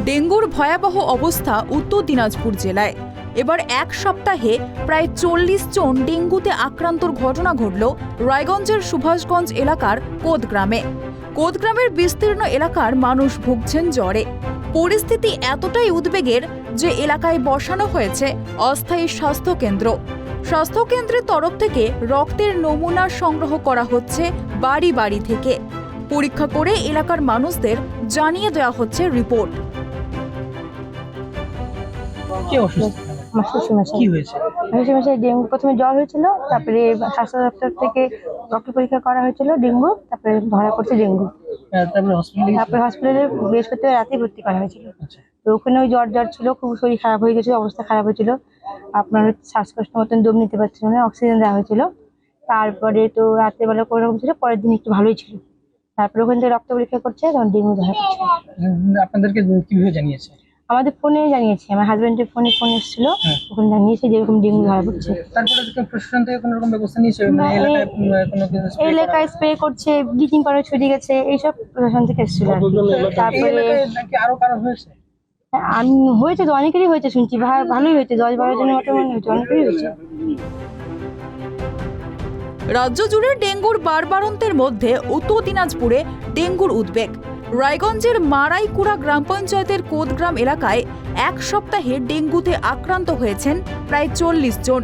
ডেঙ্গুর ভয়াবহ অবস্থা উত্তর দিনাজপুর জেলায়। এবার এক সপ্তাহে প্রায় 40 জন ডেঙ্গুতে আক্রান্তর ঘটনা ঘটল রায়গঞ্জের সুভাষগঞ্জ এলাকার কোদগ্রামে। কোদগ্রামের বিস্তীর্ণ এলাকার মানুষ ভুগছেন জ্বরে। পরিস্থিতি এতটাই উদ্বেগের যে এলাকায় বসানো হয়েছে অস্থায়ী স্বাস্থ্যকেন্দ্র। স্বাস্থ্যকেন্দ্রের তরফ থেকে রক্তের নমুনা সংগ্রহ করা হচ্ছে বাড়ি বাড়ি থেকে। পরীক্ষা করে এলাকার মানুষদের জানিয়ে দেওয়া হচ্ছে রিপোর্ট। ডেঙ্গু প্রথমে জ্বর হয়েছিল, তারপরে স্বাস্থ্য দপ্তর থেকে রক্ত পরীক্ষা করা হয়েছিল ডেঙ্গু, তারপরে ধরা পড়ছে ডেঙ্গু। তারপরে হসপিটালে বৃহস্পতিবার রাতে ভর্তি করা হয়েছিল। তো ওখানে ওই জ্বর ছিল, খুব শরীর খারাপ হয়ে গেছিল, অবস্থা খারাপ হয়েছিল। আপনার শ্বাসকষ্ট মতন দম নিতে পারছিল না, অক্সিজেন দেওয়া হয়েছিল। তারপরে তো রাত্রেবেলা কোনো রকম ছিল, পরের দিন একটু ভালোই ছিল। তারপরে ওখান থেকে রক্ত পরীক্ষা করছে, তখন ডেঙ্গু ধরা পড়ছে। আপনাদেরকে কিভাবে জানিয়েছে? আমাদের ফোনে জানিয়েছি, আমার হাজবেন্ডের ফোন এসেছিল, ওখানে জানিয়েছে যে এরকম ডেঙ্গু ধরা পড়ছে। তারপরে প্রশাসন থেকে কোনো রকম ব্যবস্থা নিয়েছে? এলাকায় স্প্রে করছে, ব্লিচিং পাউডার ছড়িয়ে গেছে, এইসব প্রশাসন থেকে এসেছিল। তারপরে আরো কারো হয়েছে? আমি হয়েছে তো, অনেকেরই হয়েছে শুনছি, ভালোই হয়েছে, 10-12 জনের মতো মনে হয়েছে, অনেকেরই হয়েছে। রাজ্য জুড়ে ডেঙ্গুর বাড়বাড়ন্তের মধ্যে উত্তর দিনাজপুরে ডেঙ্গুর উদ্বেগ। রায়গঞ্জের মারাইকুড়া গ্রাম পঞ্চায়েতের কোদগ্রাম এলাকায় এক সপ্তাহে ডেঙ্গুতে আক্রান্ত হয়েছেন প্রায় 40 জন,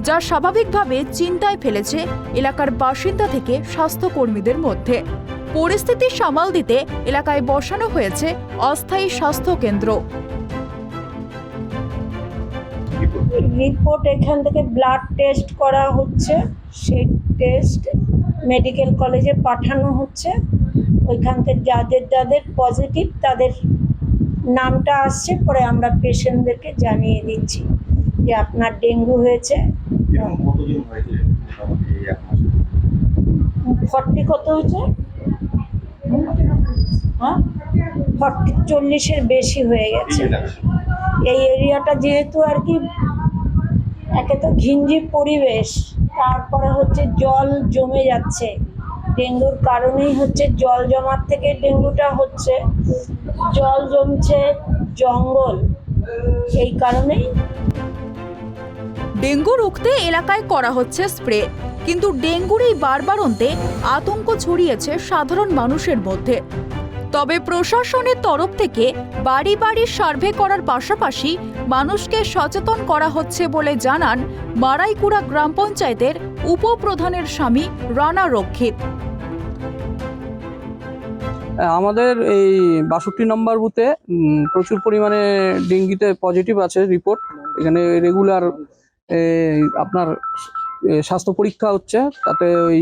যা স্বাভাবিকভাবে চিন্তায় ফেলেছে এলাকার বাসিন্দা থেকে স্বাস্থ্যকর্মীদের মধ্যে। পরিস্থিতি সামাল দিতে এলাকায় বসানো হয়েছে অস্থায়ী স্বাস্থ্যকেন্দ্র। রিপোর্ট এখান থেকে ব্লাড টেস্ট করা হচ্ছে, সেই টেস্ট মেডিকেল কলেজে পাঠানো হচ্ছে। ওইখান থেকে যাদের পজিটিভ তাদের নামটা আসছে, পরে আমরা পেশেন্টদেরকে জানিয়ে দিচ্ছি যে আপনার ডেঙ্গু হয়েছে। 40 কত হয়েছে? 40-40-এর বেশি হয়ে গেছে। এই এরিয়াটা যেহেতু আর কি একে তো ঘিঞ্জি পরিবেশ, তারপরে হচ্ছে জল জমে যাচ্ছে। ডেঙ্গুর কারণেই হচ্ছে জল জমার থেকে ডেঙ্গুটা হচ্ছে, জল জমছে, জঙ্গল, এই কারণেই। ডেঙ্গু রুখতে এলাকায় করা হচ্ছে স্প্রে, কিন্তু ডেঙ্গুর এই বাড়বাড়ন্তে আতঙ্ক ছড়িয়েছে সাধারণ মানুষের মধ্যে। তবে প্রশাসনের তরফ থেকে বাড়ি বাড়ি সার্ভে করার পাশাপাশি মানুষকে সচেতন করা হচ্ছে বলে জানান মারাইকুড়া গ্রাম পঞ্চায়েতের উপপ্রধানের স্বামী রানা রক্ষিত। আমাদের এই 62 নম্বর বুথে প্রচুর পরিমাণে ডেঙ্গুতে পজিটিভ আছে রিপোর্ট। এখানে রেগুলার আপনার স্বাস্থ্য পরীক্ষা হচ্ছে, তাতে ওই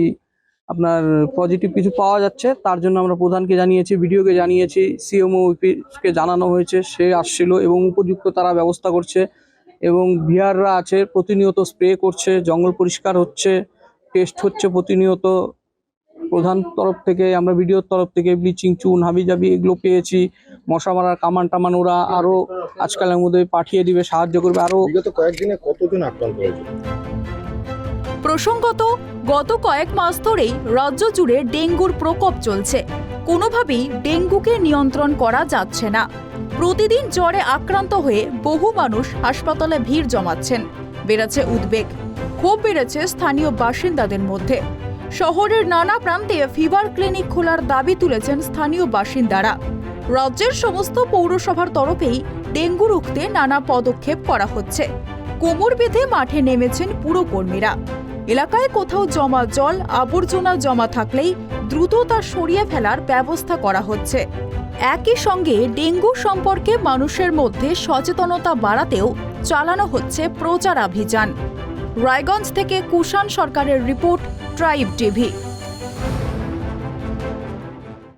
আপনার পজিটিভ কিছু পাওয়া যাচ্ছে। তার জন্য আমরা প্রধানকে জানিয়েছি, ভিডিওকে জানিয়েছি, সিএমওকে জানানো হয়েছে, সে আসছিল এবং উপযুক্ত তারা ব্যবস্থা করছে। এবং ভিআররা আছে, প্রতিনিয়ত স্প্রে করছে, জঙ্গল পরিষ্কার হচ্ছে, টেস্ট হচ্ছে প্রতিনিয়ত। প্রধান তরফ থেকে, আমরা ভিডিওর তরফ থেকে ব্লিচিং, চুন, হাবিজাবি এগুলো পেয়েছি। মশা মারার কামান টামান ওরা আরো আজকালের মধ্যে পাঠিয়ে দিবে, সাহায্য করবে। আরো বিগত কয়েকদিনে কতজন আক্রান্ত হয়েছে? প্রসঙ্গত, গত কয়েক মাস ধরেই রাজ্য জুড়ে ডেঙ্গুর প্রকোপ চলছে। কোনোভাবেই ডেঙ্গুকে নিয়ন্ত্রণ করা যাচ্ছে না। প্রতিদিন জ্বরে আক্রান্ত হয়ে বহু মানুষ হাসপাতালে ভিড় জমাচ্ছেন। বেড়েছে উদ্বেগ, ক্ষোভ বেড়েছে স্থানীয় বাসিন্দাদের মধ্যে। শহরের নানা প্রান্তে ফিভার ক্লিনিক খোলার দাবি তুলেছেন স্থানীয় বাসিন্দারা। রাজ্যের সমস্ত পৌরসভার তরফেই ডেঙ্গু রুখতে নানা পদক্ষেপ করা হচ্ছে। কোমর বেঁধে মাঠে নেমেছেন পুরকর্মীরা। এলাকায় কোথাও জমা জল, আবর্জনা জমা থাকলেই দ্রুত তা সরিয়ে ফেলার ব্যবস্থা করা হচ্ছে। একই সঙ্গে ডেঙ্গু সম্পর্কে মানুষের মধ্যে সচেতনতা বাড়াতেও চালানো হচ্ছে প্রচারাভিযান। রায়গঞ্জ থেকে কুষাণ সরকারের রিপোর্ট, ট্রাইব টিভি।